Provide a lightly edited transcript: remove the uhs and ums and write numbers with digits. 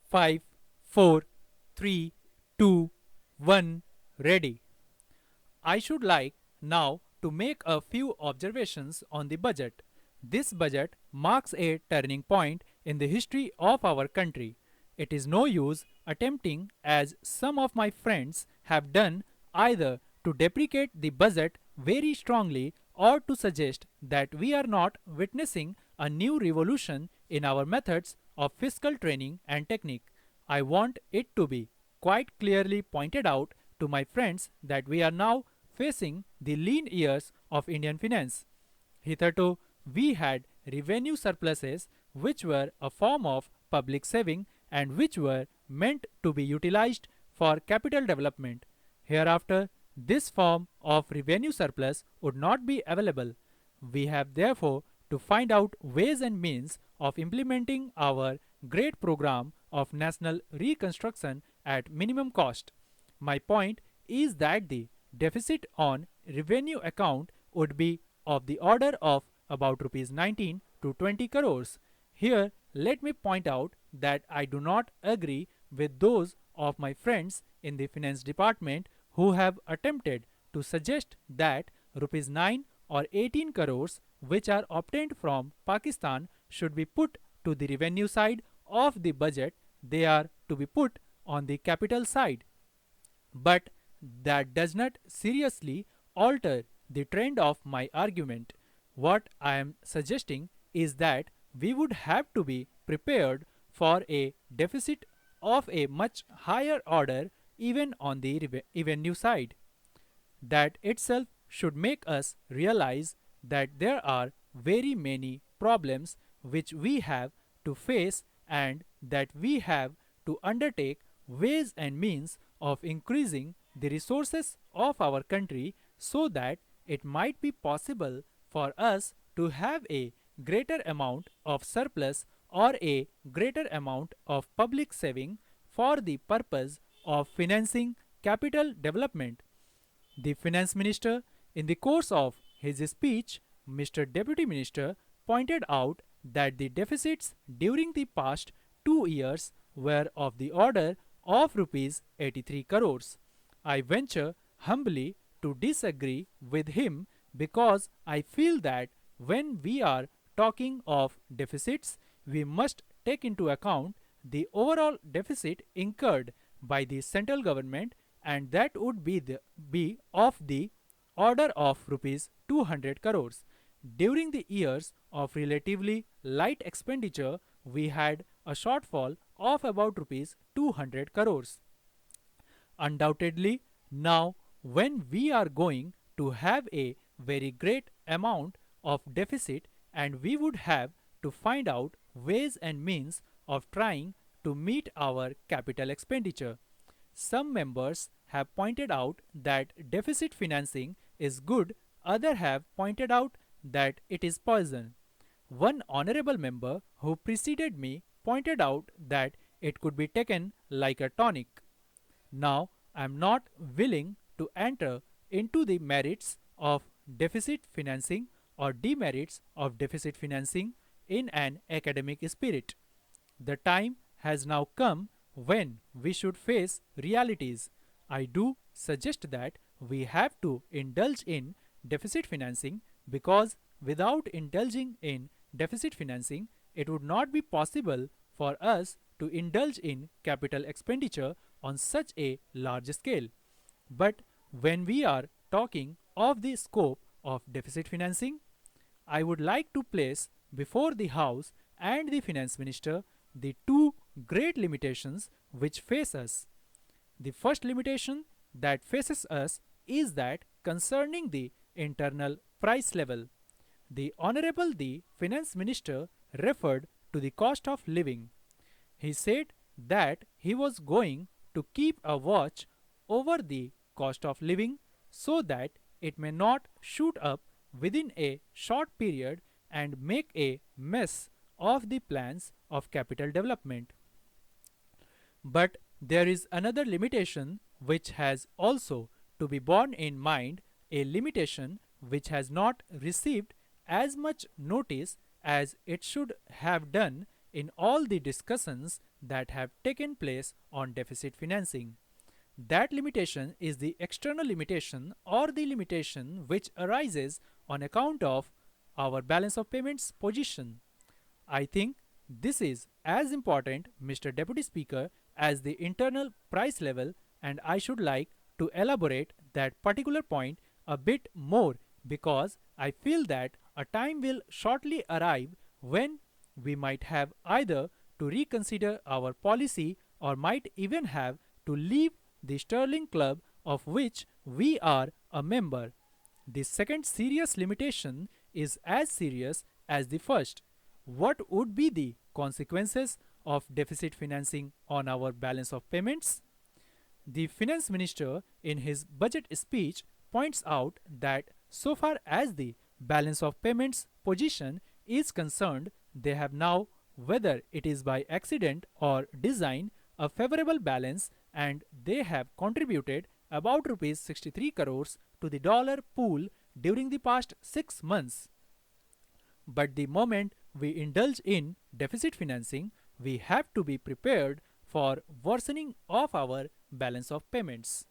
5, 4, 3, 2, 1, ready. I should like now to make a few observations on the budget. This budget marks a turning point in the history of our country. It is no use attempting, as some of my friends have done, either to deprecate the budget very strongly or to suggest that we are not witnessing a new revolution in our methods of fiscal training and technique. I want it to be quite clearly pointed out to my friends that we are now facing the lean years of Indian finance. Hitherto, we had revenue surpluses which were a form of public saving and which were meant to be utilized for capital development. Hereafter, this form of revenue surplus would not be available. We have therefore to find out ways and means of implementing our great program of national reconstruction at minimum cost. My point is that the deficit on revenue account would be of the order of about rupees 19 to 20 crores. Here, let me point out that I do not agree with those of my friends in the finance department who have attempted to suggest that rupees 9 or 18 crores which are obtained from Pakistan should be put to the revenue side of the budget. They are to be put on the capital side. But that does not seriously alter the trend of my argument. What I am suggesting is that we would have to be prepared for a deficit of a much higher order even on the revenue side. That itself should make us realize that there are very many problems which we have to face and that we have to undertake ways and means of increasing the resources of our country so that it might be possible for us to have a greater amount of surplus or a greater amount of public saving for the purpose of financing capital development. The finance minister, in the course of his speech, Mr. Deputy Minister pointed out that the deficits during the past 2 years were of the order of rupees 83 crores. I venture humbly to disagree with him because I feel that when we are talking of deficits, we must take into account the overall deficit incurred by the central government, and that would be of the order of rupees 200 crores. During the years of relatively light expenditure, we had a shortfall of about rupees 200 crores. Undoubtedly, now when we are going to have a very great amount of deficit and we would have to find out ways and means of trying to meet our capital expenditure. Some members have pointed out that deficit financing is good, others have pointed out that it is poison. One honorable member who preceded me pointed out that it could be taken like a tonic. Now, I am not willing to enter into the merits of deficit financing or demerits of deficit financing in an academic spirit. The time has now come when we should face realities. I do suggest that we have to indulge in deficit financing because without indulging in deficit financing, it would not be possible for us to indulge in capital expenditure on such a large scale. But when we are talking of the scope of deficit financing, I would like to place before the House and the Finance Minister the two great limitations which face us. The first limitation that faces us is that concerning the internal price level. The Honorable the Finance Minister referred to the cost of living. He said that he was going to keep a watch over the cost of living so that it may not shoot up within a short period and make a mess of the plans of capital development. But there is another limitation which has also to be borne in mind, a limitation which has not received as much notice as it should have done in all the discussions that have taken place on deficit financing. That limitation is the external limitation or the limitation which arises on account of our balance of payments position. I think this is as important, Mr. Deputy Speaker, as the internal price level, and I should like to elaborate that particular point a bit more because I feel that a time will shortly arrive when we might have either to reconsider our policy or might even have to leave the Sterling Club of which we are a member. The second serious limitation is as serious as the first. What would be the consequences of deficit financing on our balance of payments? The finance minister, in his budget speech, points out that so far as the balance of payments position is concerned, they have now, whether it is by accident or design, a favorable balance and they have contributed about rupees 63 crores to the dollar pool during the past 6 months. But the moment we indulge in deficit financing, we have to be prepared for worsening of our balance of payments.